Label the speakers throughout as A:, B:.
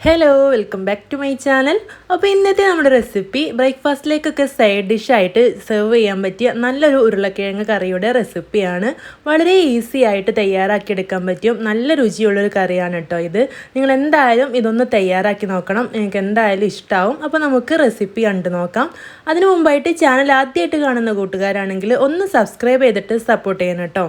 A: Hello, welcome back to my channel. അപ്പോൾ ഇന്നത്തെ നമ്മുടെ റെസിപ്പി ബ്രേക്ക്ഫാസ്റ്റിലേക്കൊക്കെ സൈഡ് ഡിഷ് ആയിട്ട് സെർവ് ചെയ്യാൻ പറ്റിയ നല്ലൊരു ഉരുളക്കിഴങ്ങ് കറിയുടെ റെസിപ്പിയാണ്. വളരെ ഈസി ആയിട്ട് തയ്യാറാക്കി എടുക്കാൻ പറ്റിയ നല്ല രുചിയുള്ളൊരു കറിയാണ് കേട്ടോ ഇത്. നിങ്ങൾ എന്തായാലും ഇതൊന്ന് തയ്യാറാക്കി നോക്കണം. നിങ്ങൾക്ക് എന്തായാലും ഇഷ്ടമാവും. അപ്പോൾ നമുക്ക് റെസിപ്പി കണ്ടു നോക്കാം. അതിനു മുമ്പായിട്ട് ചാനൽ ആദ്യമായിട്ട് കാണുന്ന കൂട്ടുകാരാണെങ്കിൽ ഒന്ന് സബ്സ്ക്രൈബ് ചെയ്തിട്ട് സപ്പോർട്ട് ചെയ്യണം കേട്ടോ.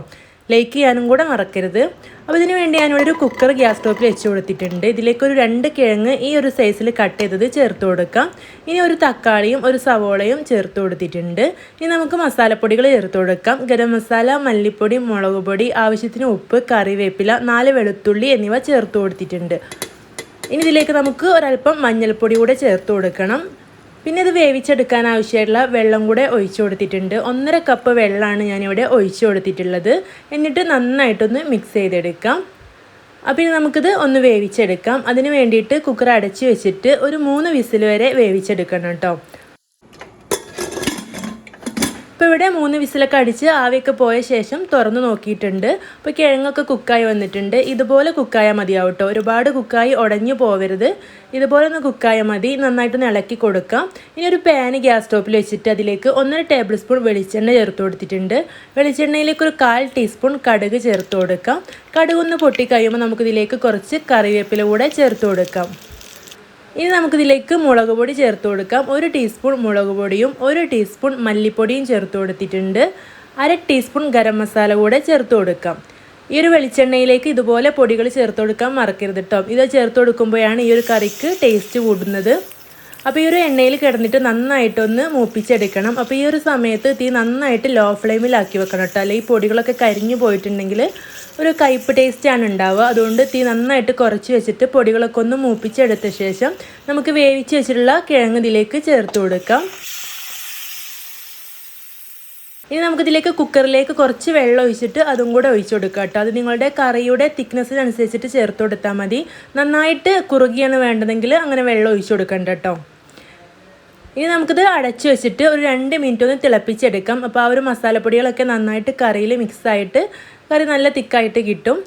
A: ലൈക്ക് ചെയ്യാനും കൂടെ മറക്കരുത്. അപ്പോൾ ഇതിന് വേണ്ടി ഞാനിവിടെ ഒരു കുക്കർ ഗ്യാസ് സ്റ്റോപ്പിൽ വെച്ച് കൊടുത്തിട്ടുണ്ട്. ഇതിലേക്കൊരു 2 കിഴങ്ങ് ഈ ഒരു സൈസിൽ കട്ട് ചെയ്തത് ചേർത്ത് കൊടുക്കാം. ഇനി ഒരു തക്കാളിയും ഒരു സവോളയും ചേർത്ത് കൊടുത്തിട്ടുണ്ട്. ഇനി നമുക്ക് മസാലപ്പൊടികൾ ചേർത്ത് കൊടുക്കാം. ഗരം മസാല, മല്ലിപ്പൊടി, മുളക് പൊടി, ആവശ്യത്തിന് ഉപ്പ്, കറിവേപ്പില, 4 വെളുത്തുള്ളി എന്നിവ ചേർത്ത് കൊടുത്തിട്ടുണ്ട്. ഇനി ഇതിലേക്ക് നമുക്ക് ഒരല്പം മഞ്ഞൾപ്പൊടി കൂടെ ചേർത്ത് കൊടുക്കണം. പിന്നെ ഇത് വേവിച്ചെടുക്കാൻ ആവശ്യമായിട്ടുള്ള വെള്ളം കൂടെ ഒഴിച്ചു കൊടുത്തിട്ടുണ്ട്. 1.5 കപ്പ് വെള്ളമാണ് ഞാനിവിടെ ഒഴിച്ചു കൊടുത്തിട്ടുള്ളത്. എന്നിട്ട് നന്നായിട്ടൊന്ന് മിക്സ് ചെയ്തെടുക്കാം. അപ്പോൾ ഇനി നമുക്കിത് ഒന്ന് വേവിച്ചെടുക്കാം. അതിന് വേണ്ടിയിട്ട് കുക്കർ അടച്ച് വെച്ചിട്ട് ഒരു 3 വിസിൽ വരെ വേവിച്ചെടുക്കണം കേട്ടോ. ഇപ്പോൾ ഇവിടെ 3 വിസിലൊക്കെ അടിച്ച് ആവിയൊക്കെ പോയ ശേഷം തുറന്ന് നോക്കിയിട്ടുണ്ട്. അപ്പോൾ കിഴങ്ങൊക്കെ കുക്കായി വന്നിട്ടുണ്ട്. ഇതുപോലെ കുക്കായാൽ മതിയാവും കേട്ടോ. ഒരുപാട് കുക്കായി ഉടഞ്ഞു പോവരുത്. ഇതുപോലെ ഒന്ന് കുക്കായാൽ മതി. നന്നായിട്ടൊന്ന് ഇളക്കി കൊടുക്കാം. ഇനി ഒരു പാന് ഗ്യാസ് സ്റ്റോപ്പിൽ വെച്ചിട്ട് അതിലേക്ക് 1.5 ടേബിൾ സ്പൂൺ വെളിച്ചെണ്ണ ചേർത്ത് കൊടുത്തിട്ടുണ്ട്. വെളിച്ചെണ്ണയിലേക്ക് ഒരു 1/4 ടീസ്പൂൺ കടുക് ചേർത്ത് കൊടുക്കാം. കടുക് ഒന്ന് പൊട്ടി കഴിയുമ്പോൾ നമുക്കിതിലേക്ക് കുറച്ച് കറിവേപ്പില കൂടെ ചേർത്ത് കൊടുക്കാം. ഇനി നമുക്കിതിലേക്ക് മുളക് പൊടി ചേർത്ത് കൊടുക്കാം. 1 ടീസ്പൂൺ മുളക് പൊടിയും 1 ടീസ്പൂൺ മല്ലിപ്പൊടിയും ചേർത്ത് കൊടുത്തിട്ടുണ്ട്. 1/2 ടീസ്പൂൺ ഗരം മസാല കൂടെ ചേർത്ത് കൊടുക്കാം. ഈ ഒരു വെളിച്ചെണ്ണയിലേക്ക് ഇതുപോലെ പൊടികൾ ചേർത്ത് കൊടുക്കാൻ മറക്കരുത് കേട്ടോ. ഇത് ചേർത്ത് കൊടുക്കുമ്പോഴാണ് ഈ ഒരു കറിക്ക് ടേസ്റ്റ് കൂടുന്നത്. അപ്പോൾ ഈ ഒരു എണ്ണയിൽ കിടന്നിട്ട് നന്നായിട്ടൊന്ന് മൂപ്പിച്ചെടുക്കണം. അപ്പോൾ ഈ ഒരു സമയത്ത് തീ നന്നായിട്ട് ലോ ഫ്ലെയിമിലാക്കി വെക്കണം കേട്ടോ. അല്ലെങ്കിൽ പൊടികളൊക്കെ കരിഞ്ഞു പോയിട്ടുണ്ടെങ്കിൽ ഒരു കയ്പ്പ് ടേസ്റ്റാണ് ഉണ്ടാവുക. അതുകൊണ്ട് തീ നന്നായിട്ട് കുറച്ച് വെച്ചിട്ട് പൊടികളൊക്കെ ഒന്ന് മൂപ്പിച്ചെടുത്ത ശേഷം നമുക്ക് വേവിച്ച് വെച്ചിട്ടുള്ള കിഴങ്ങ് ഇതിലേക്ക് ചേർത്ത് കൊടുക്കാം. ഇനി നമുക്കിതിലേക്ക് കുക്കറിലേക്ക് കുറച്ച് വെള്ളം ഒഴിച്ചിട്ട് അതും കൂടെ ഒഴിച്ചു കൊടുക്കുക കേട്ടോ. അത് നിങ്ങളുടെ കറിയുടെ തിക്നെസ്സിനനുസരിച്ചിട്ട് ചേർത്ത് കൊടുത്താൽ മതി. നന്നായിട്ട് കുറുകിയാണ് വേണ്ടതെങ്കിൽ അങ്ങനെ വെള്ളം ഒഴിച്ചു കൊടുക്കണ്ട കേട്ടോ. ഇനി നമുക്കിത് അടച്ചു വെച്ചിട്ട് ഒരു 2 മിനിറ്റ് ഒന്ന് തിളപ്പിച്ചെടുക്കാം. അപ്പോൾ ആ ഒരു മസാലപ്പൊടികളൊക്കെ നന്നായിട്ട് കറിയിൽ മിക്സായിട്ട് കറി നല്ല തിക്കായിട്ട് കിട്ടും.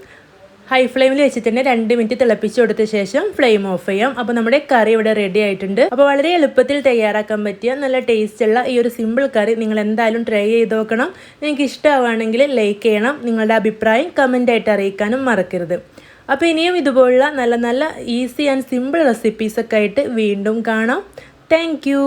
A: ഹൈ ഫ്ലെയിമിൽ വെച്ചിട്ട് തന്നെ 2 മിനിറ്റ് തിളപ്പിച്ച് കൊടുത്ത ശേഷം ഫ്ലെയിം ഓഫ് ചെയ്യാം. അപ്പോൾ നമ്മുടെ കറി ഇവിടെ റെഡി ആയിട്ടുണ്ട്. അപ്പോൾ വളരെ എളുപ്പത്തിൽ തയ്യാറാക്കാൻ പറ്റിയ നല്ല ടേസ്റ്റുള്ള ഈ ഒരു സിമ്പിൾ കറി നിങ്ങൾ എന്തായാലും ട്രൈ ചെയ്ത് നോക്കണം. നിങ്ങൾക്ക് ഇഷ്ടമാവുകയാണെങ്കിൽ ലൈക്ക് ചെയ്യണം. നിങ്ങളുടെ അഭിപ്രായം കമൻ്റായിട്ട് അറിയിക്കാനും മറക്കരുത്. അപ്പോൾ ഇനിയും ഇതുപോലുള്ള നല്ല നല്ല ഈസി ആൻഡ് സിമ്പിൾ റെസിപ്പീസൊക്കെ ആയിട്ട് വീണ്ടും കാണാം. Thank you.